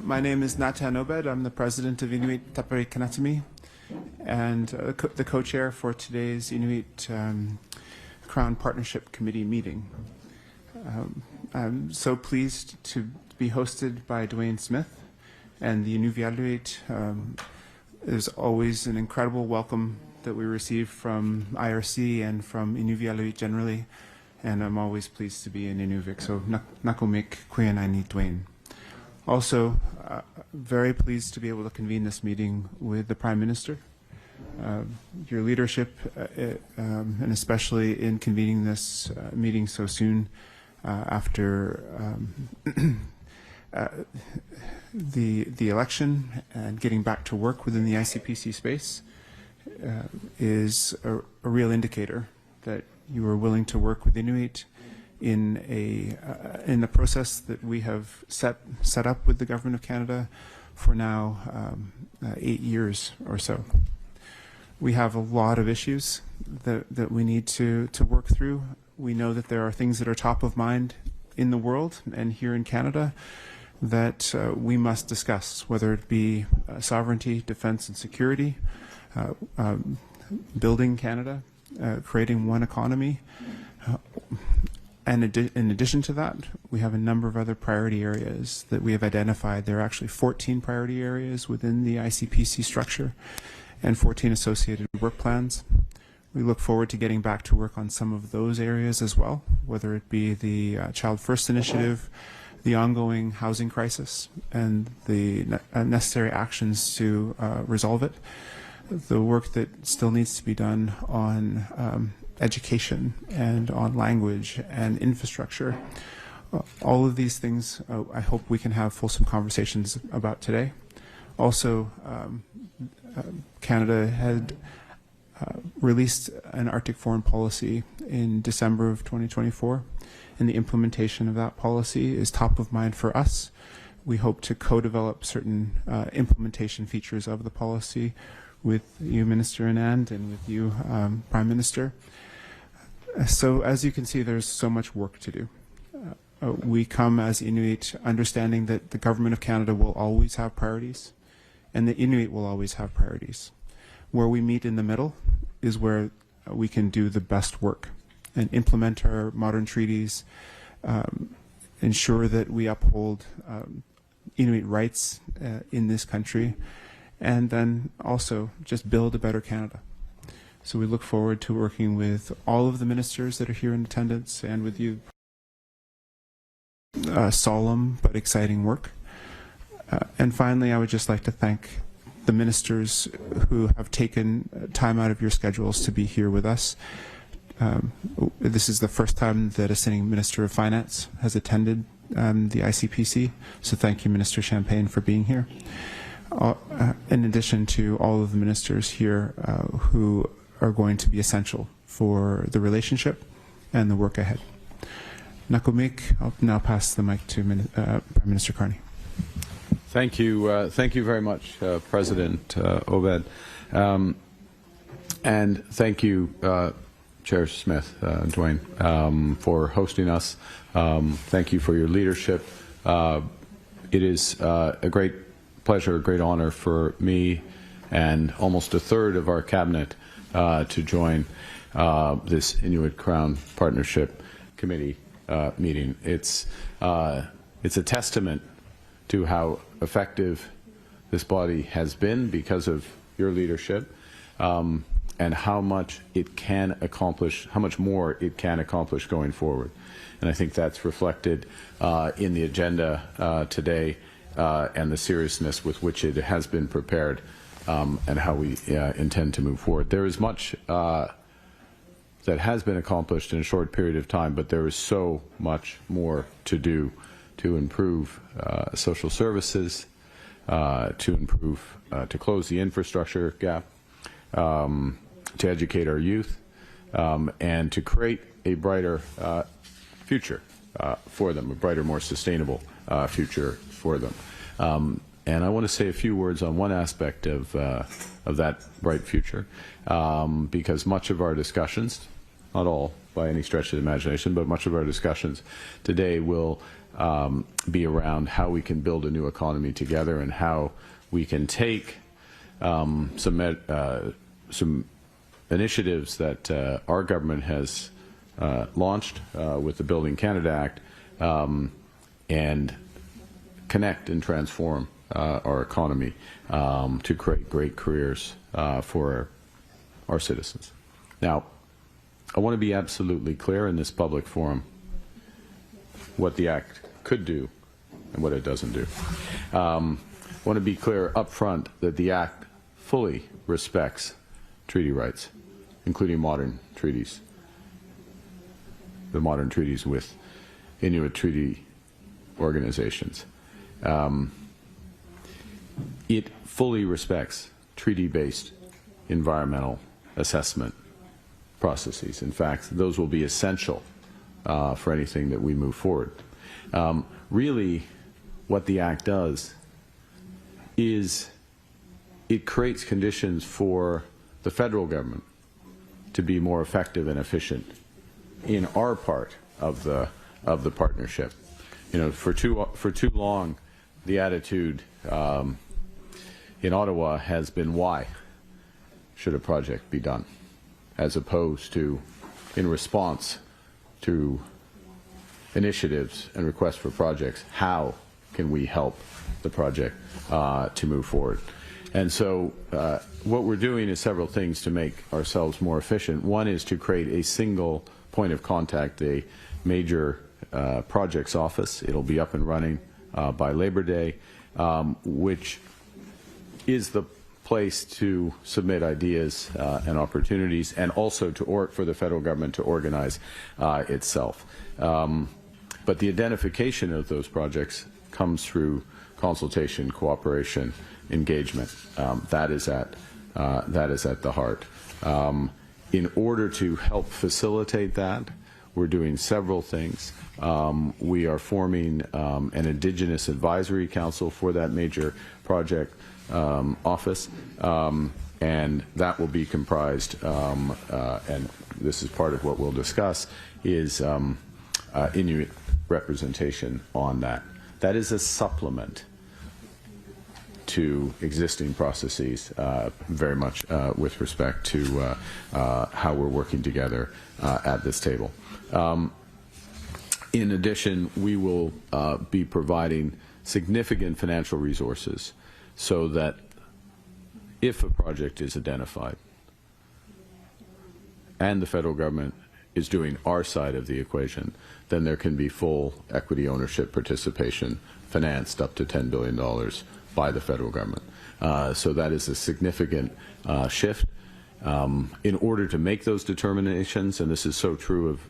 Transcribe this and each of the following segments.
My name is Natan Obed. I'm the president of Inuit Tapiriit Kanatami and the co-chair for today's Inuit-Crown Partnership Committee meeting. I'm so pleased to be hosted by Dwayne Smith, and the Inuvialuit is always an incredible welcome that we receive from IRC and from Inuvialuit generally, and I'm always pleased to be in Inuvik. So nakomik kuyanai Dwayne. Also, very pleased to be able to convene this meeting with the Prime Minister. Your leadership, and especially in convening this meeting so soon after the election and getting back to work within the ICPC space, is a real indicator that you are willing to work with Inuit in the process that we have set up with the Government of Canada for now 8 years or so. We have a lot of issues that we need to work through. We know that there are things that are top of mind in the world and here in Canada that we must discuss, whether it be sovereignty, defense and security, building Canada, creating one economy. And in addition to that, we have a number of other priority areas that we have identified. There are actually 14 priority areas within the ICPC structure and 14 associated work plans. We look forward to getting back to work on some of those areas as well, whether it be the Child First Initiative, the ongoing housing crisis, and the necessary actions to resolve it, the work that still needs to be done on education and on language and infrastructure. All of these things I hope we can have fulsome conversations about today. Also, Canada had released an Arctic foreign policy in December of 2024, and the implementation of that policy is top of mind for us. We hope to co-develop certain implementation features of the policy with you, Minister Anand, and with you, Prime Minister. So as you can see, there's so much work to do. We come as Inuit understanding that the Government of Canada will always have priorities, and the Inuit will always have priorities. Where we meet in the middle is where we can do the best work and implement our modern treaties, ensure that we uphold Inuit rights in this country, and then also just build a better Canada. So we look forward to working with all of the ministers that are here in attendance and with you. Solemn but exciting work. And finally, I would just like to thank the ministers who have taken time out of your schedules to be here with us. This is the first time that a sitting Minister of Finance has attended the ICPC, so thank you, Minister Champagne, for being here. In addition to all of the ministers here who are going to be essential for the relationship and the work ahead. Nakumik, I'll now pass the mic to Prime Minister Carney. Thank you very much, President Obed, and thank you, Chair Smith, Dwayne, for hosting us. Thank you for your leadership. It is a great pleasure, a great honor for me and almost a third of our cabinet to join this Inuit-Crown Partnership Committee meeting. It's a testament to how effective this body has been because of your leadership, and how much it can accomplish, how much more it can accomplish going forward. And I think that's reflected in the agenda today and the seriousness with which it has been prepared, and how we intend to move forward. There is much that has been accomplished in a short period of time, but there is so much more to do to improve social services, to close the infrastructure gap, to educate our youth, and to create a brighter future for them, a brighter, more sustainable future for them. And I want to say a few words on one aspect of that bright future, because much of our discussions, not all by any stretch of the imagination, but much of our discussions today will be around how we can build a new economy together and how we can take some initiatives that our government has launched with the Building Canada Act and connect and transform our economy to create great careers for our citizens. Now, I want to be absolutely clear in this public forum what the Act could do and what it doesn't do. I want to be clear up front that the Act fully respects treaty rights, including modern treaties, the modern treaties with Inuit treaty organizations. It fully respects treaty-based environmental assessment processes. In fact, those will be essential for anything that we move forward. Really, what the Act does is it creates conditions for the federal government to be more effective and efficient in our part of the partnership. You know, for too long, the attitude in Ottawa has been, why should a project be done, as opposed to in response to initiatives and requests for projects, how can we help the project to move forward? And so what we're doing is several things to make ourselves more efficient. One is to create a single point of contact, a major projects office. It'll be up and running by Labor Day, which is the place to submit ideas and opportunities, and also for the federal government to organize itself. But the identification of those projects comes through consultation, cooperation, engagement. That is at the heart. In order to help facilitate that, we're doing several things. We are forming an Indigenous Advisory Council for that major project office, and that will be comprised, and this is part of what we'll discuss, is Inuit representation on that. That is a supplement to existing processes, very much with respect to how we're working together at this table. In addition, we will be providing significant financial resources so that if a project is identified and the federal government is doing our side of the equation, then there can be full equity ownership participation financed up to $10 billion by the federal government. So that is a significant shift. In order to make those determinations, and this is so true of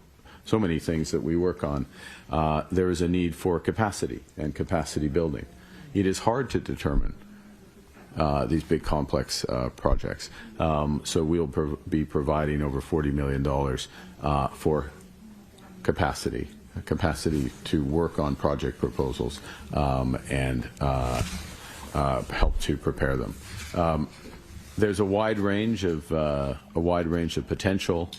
so many things that we work on, there is a need for capacity and capacity building. It is hard to determine these big complex projects. So we'll be providing over $40 million for capacity to work on project proposals and help to prepare them. There's a wide range of potential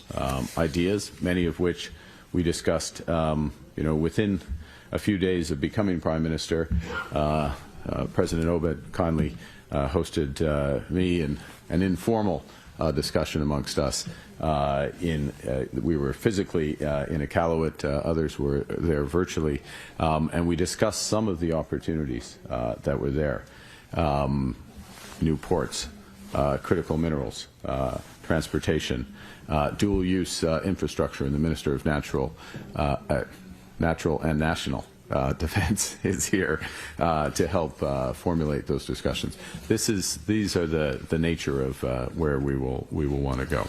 ideas, many of which we discussed, within a few days of becoming Prime Minister. President Obed kindly hosted me in an informal discussion amongst us. We were physically in Iqaluit, others were there virtually, and we discussed some of the opportunities that were there. New ports, critical minerals, transportation, dual-use infrastructure, and the Minister of Natural and National Defense is here to help formulate those discussions. These are the nature of where we will want to go.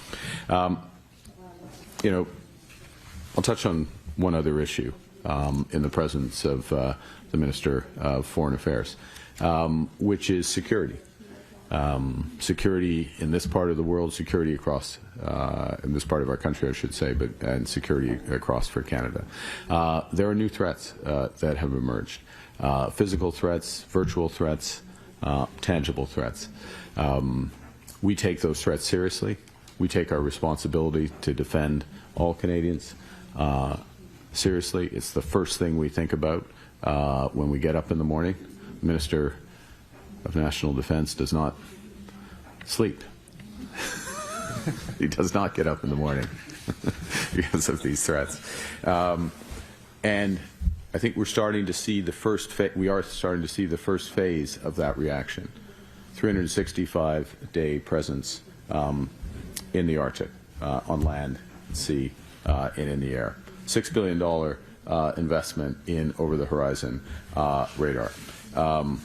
I'll touch on one other issue in the presence of the Minister of Foreign Affairs, which is security. Security in this part of the world, security across in this part of our country, I should say, and security across for Canada. There are new threats that have emerged: physical threats, virtual threats, tangible threats. We take those threats seriously. We take our responsibility to defend all Canadians seriously. It's the first thing we think about when we get up in the morning. The Minister of National Defense does not sleep. He does not get up in the morning because of these threats. And I think we're starting to see the first phase of that reaction. 365-day presence in the Arctic, on land, sea, and in the air. $6 billion investment in over-the-horizon radar. An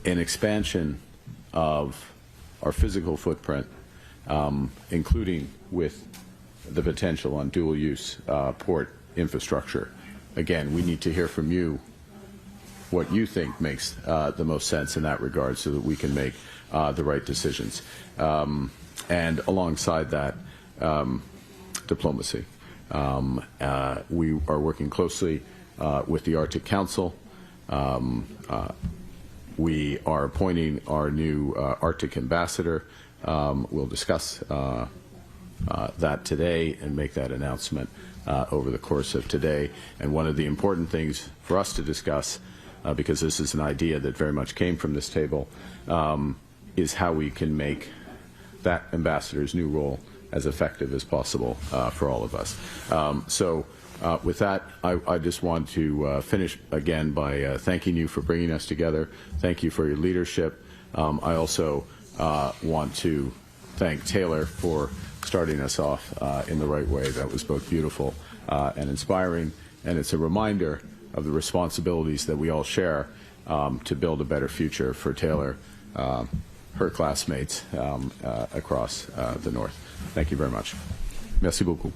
expansion of our physical footprint, including with the potential on dual-use port infrastructure. Again, we need to hear from you what you think makes the most sense in that regard so that we can make the right decisions. And alongside that, diplomacy. We are working closely with the Arctic Council. We are appointing our new Arctic ambassador. We'll discuss that today and make that announcement over the course of today. And one of the important things for us to discuss, because this is an idea that very much came from this table, is how we can make that ambassador's new role as effective as possible for all of us. With that, I just want to finish again by thanking you for bringing us together. Thank you for your leadership. I also want to thank Taylor for starting us off in the right way. That was both beautiful and inspiring, and it's a reminder of the responsibilities that we all share to build a better future for Taylor, her classmates across the North. Thank you very much. Merci beaucoup.